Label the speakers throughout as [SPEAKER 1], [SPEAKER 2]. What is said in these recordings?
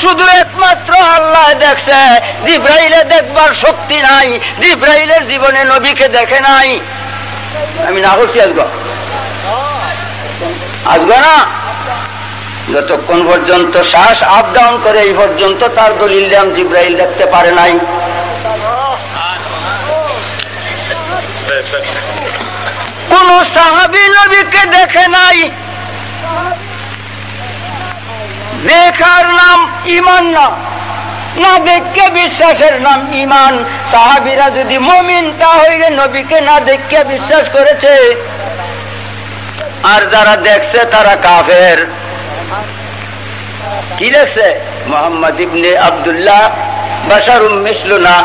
[SPEAKER 1] শুধু একমাত্র আল্লাহ দেখছে, জিব্রাইলে দেখবার শক্তি নাই, জিব্রাইলের জীবনে নবীকে দেখে নাই। আমি না করছি আজগো না, যতক্ষণ পর্যন্ত শ্বাস আপ ডাউন করে এই পর্যন্ত তার দলিল দাম জিব্রাইল দেখতে পারে নাই। কোন সাহাবী নবীকে দেখে নাই। দেখার নাম ঈমান না, না দেখে বিশ্বাসের নাম ঈমান। সাহাবীরা যদি মুমিন তাহলে নবীকে না দেখে বিশ্বাস করেছে, আর যারা দেখছে তারা কাফের। কি দেখছে? মুহাম্মদ ইবনে আব্দুল্লাহ বাশারুম মিসলুনা,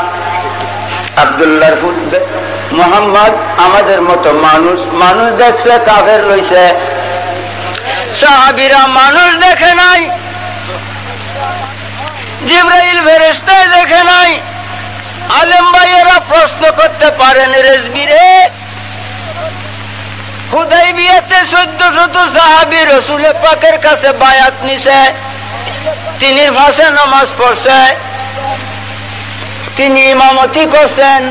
[SPEAKER 1] আব্দুল্লাহর পুত্র মুহাম্মদ আমাদের মতো মানুষ, মানুষ দেখছে, কাফের রইছে। সাহাবীরা মানুষ দেখে নাই, জিবরাইল ফেরেশতা দেখে নাই। আলেম ভাইয়েরা প্রশ্ন করতে পারেন, রেজবিরে হুদাইবিয়াতে 1400 সাহাবী রাসূল পাকের কাছে বায়াত নিছে, তিনি ভাষে নামাজ পড়ছে, তিনি ইমামতি করছেন,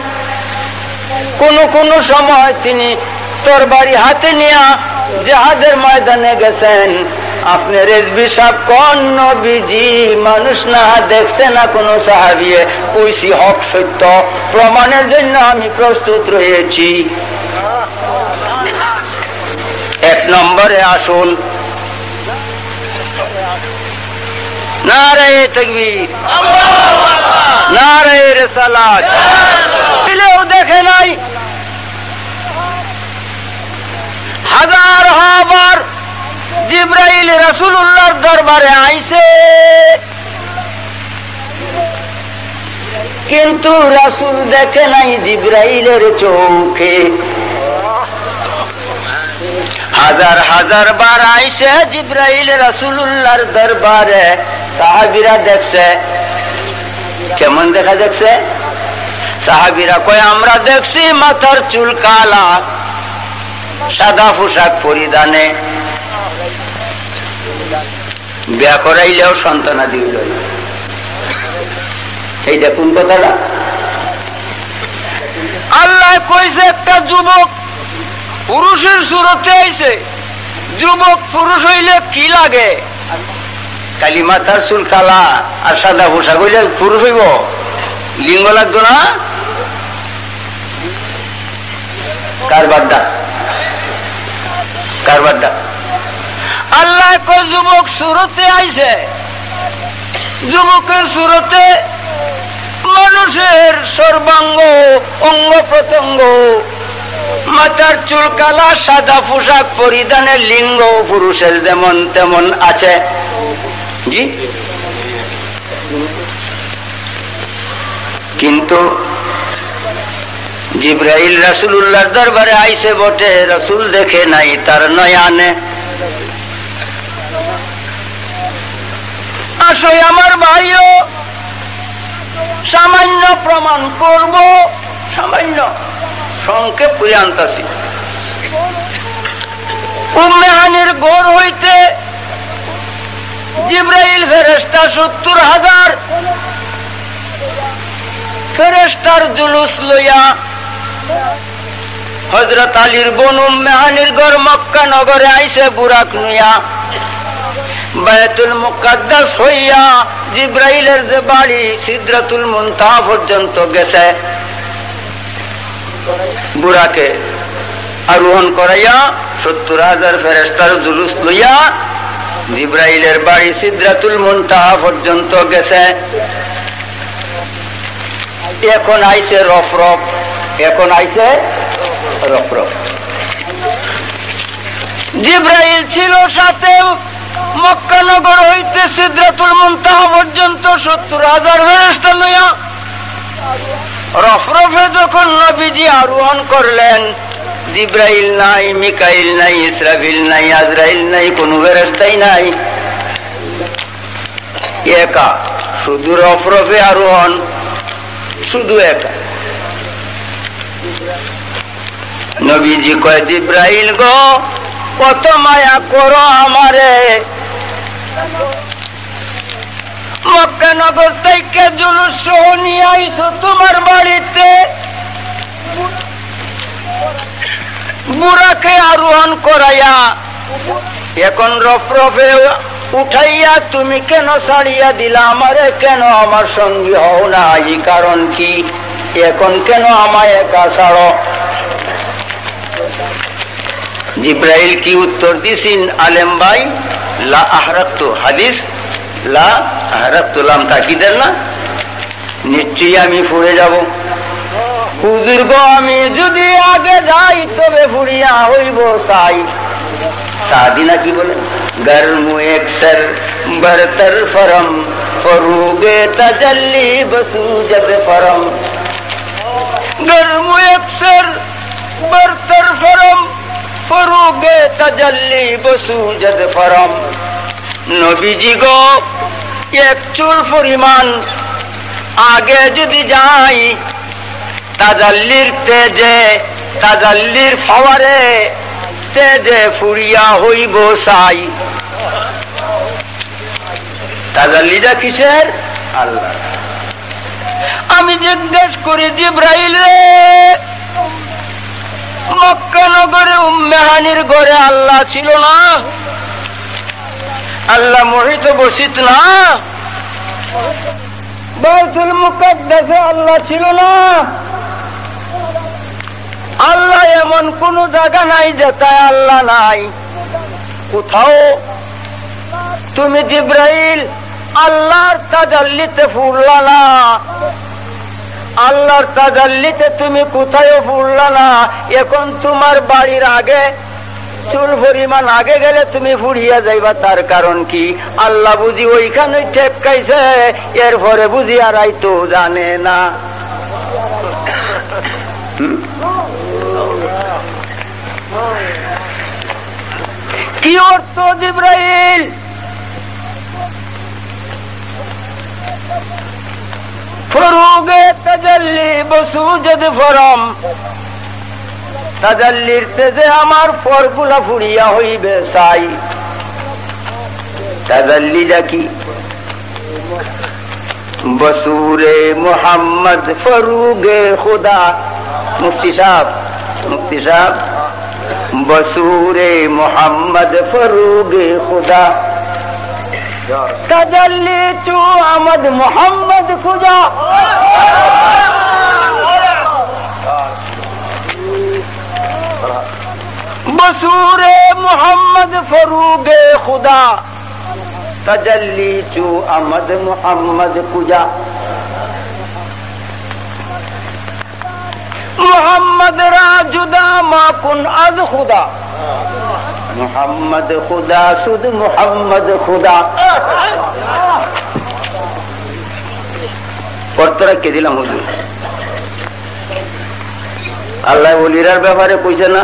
[SPEAKER 1] কোন সময় তিনি তরবারি হাতে নিয়ে জিহাদের ময়দানে গেছেন। আপনি রেজবি সাহেব কোন নবীজি মানুষ না দেখছে না কোন সাহাবী? কইছি হক সত্য, প্রমাণের জন্য আমি প্রস্তুত রয়েছি। এক নম্বরে আসুন, নারায়ে তাকবীর, নারায়ে রিসালাত। দিলেও দেখে নাই। হাজার হাজার জিবরাইল রাসূলুল্লাহর দরবারে আইছে, কিন্তু রাসূল দেখে নাই জিবরাইলের চোখে। হাজার হাজার বার আইছে জিবরাইল রাসূলুল্লাহর দরবারে, সাহাবীরা দেখছে। কেমন দেখা দেখছে? সাহাবীরা কয় আমরা দেখছি মাথার চুল কালা, সাদা পোশাক পরিধানে, বিয়া করাইলেও সন্তানাদি হইল। এই দেখুন কথাটা আল্লাহ কইছে, একটা যুবক পুরুষের সুরতে আইছে। যুবক পুরুষ হইলে কি লাগে? কালি মাথার চুল কালা আর সাদা পোশাক হইলে পুরুষ হইব? লিঙ্গ লাগতো না? কারবারটা আল্লাহ কই যুবক সুরতে আইছে। যুবকের সুরতে মানুষের সর্বাঙ্গ অঙ্গ প্রত্যঙ্গ, মাথার চুল কালা, সাদা পোশাক পরিধানের লিঙ্গ পুরুষের যেমন তেমন আছে। জি, কিন্তু জিবরাইল রাসূলুল্লাহর দরবারে আইছে বটে, রাসূল দেখে নাই তার নয়নে। আসো আমার ভাইও, সামান্য প্রমাণ করব, সামান্য সংক্ষেপ করে আনতাছি। উম্মে হানির ঘর হইতে জিবরাইল ফেরেশতা 70,000 ফেরেশতার জুলুস লইয়া হযরত আলীর বোন উম্মে হানির ঘর মক্কা নগরে আইছে বুরাক নিয়া। বায়তুল মুকাদ্দাস হইয়া জিবরাইলের যে বাড়ি সিদরাতুল মুনতাহা পর্যন্ত গেছে, বুরাকে আরোহণ করাইয়া 70,000 ফেরেশতার জুলুস লইয়া জিবরাইলের বাড়ি সিদরাতুল মুনতাহা পর্যন্ত গেছে। এখন আইছে রফরফ, এখন আইছে রফরফ। জিবরাইল ছিল সাথে মক্কা নগর হইতে সিদরাতুল মুনতাহা পর্যন্ত 70,000 ফেরেশতা লইয়া রফরফে যখন নবীজি আরোহণ করলেন, জিবরাইল নাই, মিকাইল নাই, ইসরাফিল নাই, আজরাইল নাই, কোন ফেরেশতাই নাই, একা শুধু রফরফে আরোহণ, শুধু একা। নবীজি কয়, জিবরাইল গো কত মায়া করো আমারে, নগর থেকে জুলুস সহ নিয়ে আইছো তোমার বাড়িতে, বুড়াকে আরোহণ করাইয়া এখন রফরফে উঠাইয়া তুমি কেন ছাড়িয়া দিলা আমারে? কেন আমার সঙ্গী হও না? এই কারণ কি? এখন কেন আমায় একা ছাড়ো? জিব্রাইল কি উত্তর দিছেন আলেম ভাই? লা আহরাকতু, হাদিস লা আহরাকতু, লাম তাকিদের না, নিশ্চয়ই আমি ফুরে যাব। হুজুর গো, আমি যদি আগে যাই তবে ফুরিয়া হইব তাই। সাদিনা কি বলে? গরমু একসর বরতর ফরম ফরুগে তাজাল্লি বসুজদ ফরম। গরমু একসর বরতর ফরম ফরুগে তাজাল্লি বসুজদ ফরম। নবীজি গো, এক চুল পরিমাণ আগে যদি যাই তাজাল্লির তেজে, তাজাল্লির ফাওয়ারে তেজে ফুরিয়া হইব সাই। তাজাল্লিটা কিসের? আল্লাহ। আমি জিজ্ঞেস করি জিব্রাইল রে, মক্কা নগরে উম্মে হানির ঘরে আল্লাহ ছিল না? আল্লাহ মোহিত বসিত না? বাইতুল মুকাদ্দাসে আল্লাহ ছিল না? আল্লাহ এমন কোন জায়গা নাই যেটায় আল্লাহ নাই। কোথাও তুমি জিব্রাইল আল্লাহর তাজাল্লিতে ফুরলা না, আল্লাহর তাজাল্লিতে তুমি কোথায় ফুরলা না। এখন তোমার বাড়ির আগে চুল পরিমাণ আগে গেলে তুমি ফুরিয়া যাইবা, তার কারণ কি? আল্লাহ বুঝি ওইখানে ঠেকাইছে, এরপরে বুঝি আর আইতো জানে না। কি অর্থ জিব্রাইল? ফরুগে তাজাল্লি বসুজদ ফরম, তাজাল্লির তেজে আমার ফরগুলা ফুরিয়া হইবে চাই। তাজাল্লিটা কি? বসুরে মোহাম্মদ ফরুগে খুদা। মুফতি সাহেব, মুফতি সাহেব, বসুরে মোহাম্মদ ফরুগে খুদা, তাজাল্লি চু আহমদ মোহাম্মদ খুদা। বসুরে মোহাম্মদ ফরুগে খুদা, তাজাল্লি চু আহমদ মোহাম্মদ খুদা। মোহাম্মদ রা জুদা মাকুন আজ খুদা, মোহাম্মদ খুদা শুধু মোহাম্মদ খুদা। কর্তরা কে দিলাম হুজুর? আল্লাহ ওলিরার ব্যাপারে কইছে না,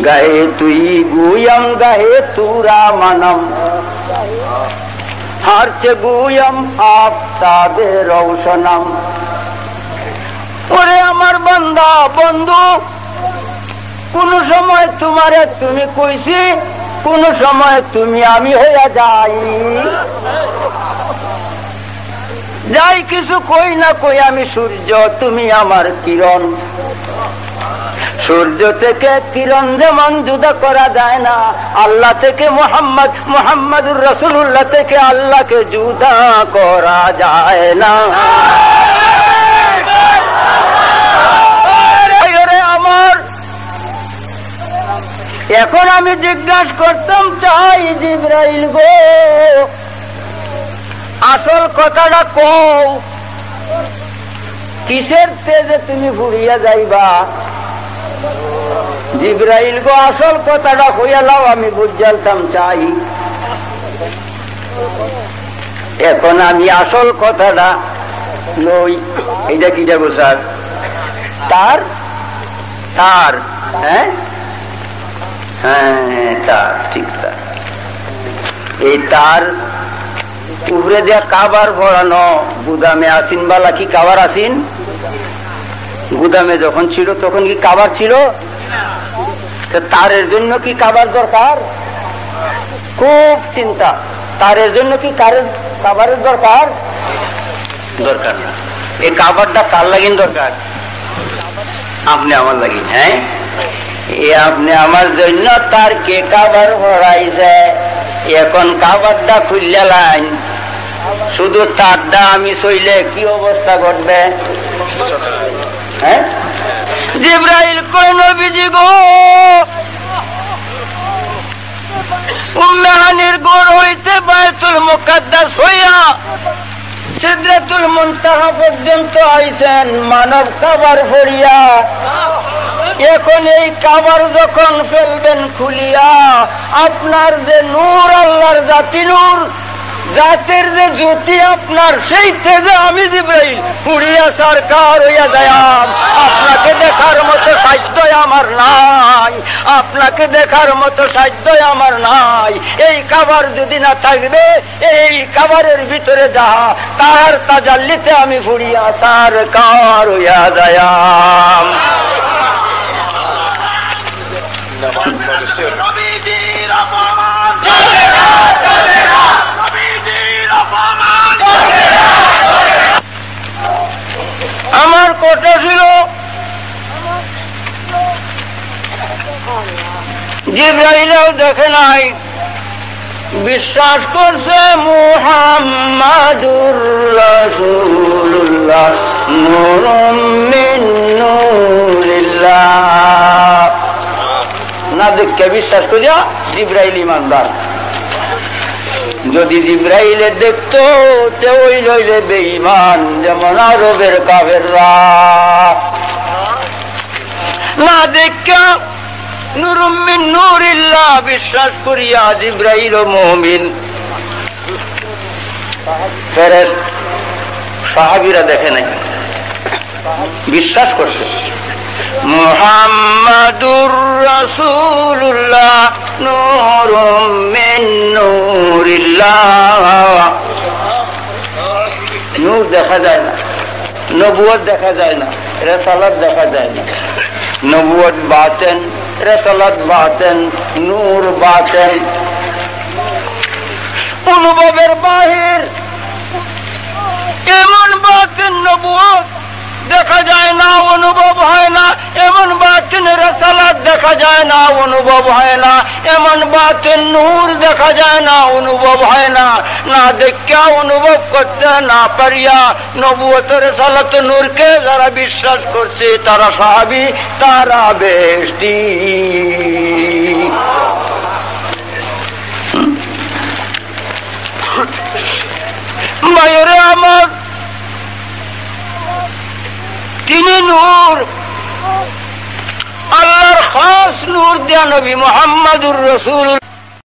[SPEAKER 1] গায়ে তুই গুয়াম গায়ে তুরা মানম, হারছে গুয়াম আফতাবে রৌশনম। ওরে আমার বান্দা বন্ধু, কোন সময় তোমারে তুমি কইছি, কোন সময় তুমি আমি হইয়া যাই। যাই কিছু কই না কই আমি সূর্য, তুমি আমার কিরণ। সূর্য থেকে কিরণ যেমন জুদা করা যায় না, আল্লাহ থেকে মোহাম্মদ, মোহাম্মদুর রাসূলুল্লাহ থেকে আল্লাহকে জুদা করা যায় না। আমার এখন আমি জিজ্ঞাসা করতাম চাই জিব্রাইল গো, আসল কথাটা কও, কিসের তেজে তুমি ফুরিয়া যাইবা? জিব্রাইল গো, আসল কথাটা হইয়া লাও, আমি বুঝালতাম চাই। এখন আমি আসল কথাটা লই। এইটা কি যাবো স্যার? তার তার, হ্যাঁ হ্যাঁ তার, ঠিক তার। এই তার উপরে দেয়া কাবার ভরানো, গুদামে আসিন বালা কি কাবার আসিন? গুদামে যখন ছিল তখন কি কাবার ছিল? তারের জন্য কি কাবার দরকার? খুব চিন্তা। তারের জন্য কি কাবারের দরকার? দরকার না। এই কাবারটা কার লাগিন দরকার? আপনি আমার লাগিন। হ্যাঁ, এ আপনি আমার জন্য তার কে কাবার হরাইছে, এখন কাবারটা খুললে লাইন, শুধু তারটা আমি চইলে কি অবস্থা ঘটবে? হ্যাঁ, জিবরাইল কই নবীজি গো, উম্মে হানির গড় হইতে বায়তুল মুকাদ্দাস হইয়া সিদরাতুল মুনতাহা পর্যন্ত আইছেন মানব কাবার ফরিয়া। এখন এই কাবার যখন ফেলবেন খুলিয়া, আপনার যে নূর, আল্লাহর জাতি নূর, জাতির যে জ্যোতি আপনার, সেই তেজে আমি জিবরাইল পুড়িয়া সরকার হইয়া যায়াম। আপনাকে দেখার মতো সাধ্য আমার নাই, আপনাকে দেখার মতো সাধ্য আমার নাই। এই কাবার যদি না থাকবে, এই কাবারের ভিতরে যাহা তার তাজাল্লিতে আমি পুড়িয়া সরকার হইয়া যায়াম। আমার কথা ছিল জিবরাইলও দেখে নাই, বিশ্বাস করছে মুহাম্মাদুর রাসূলুল্লাহ নূরুম মিন নূরিল্লাহ। না দেখে বিশ্বাস করিয়া জিবরাইল ইমানদার। যদি জিবরাইলে দেখতো তে ওই লইলে বেঈমান, যেমন আরবের কাফেররা। না দেখা নূরুম মিন নূরিল্লাহ বিশ্বাস করিয়া জিবরাইল মুমিন। ফেরেশতা সাহাবীরা দেখে নাই, বিশ্বাস করছে মুহাম্মাদুর রাসূলুল্লাহ নূরুম মিন নূরিল্লাহ। নূর দেখা যায় না, নবুয়ত দেখা যায় না, রিসালাত দেখা যায় না। নবুয়ত বাতেন, রিসালাত বাতেন, নূর বাতেন। অনুভবের বাহির এমন বাতেন নবুয়ত দেখা যায় না, অনুভব হয় না। এমন বাতেন রিসালাত দেখা যায় না, অনুভব হয় না। এমন বাতেন নূর দেখা যায় না, অনুভব হয় না। না দেখা অনুভব করতে না পারিয়া নবুয়ত রিসালাত নূরকে যারা বিশ্বাস করছে তারা সাহাবী, তারা বেহেশতি। মায়েরে আমার, তিনি নূর, আল্লাহর খাস নূর দেয়া নবী মুহাম্মাদুর রাসূলুল্লাহ।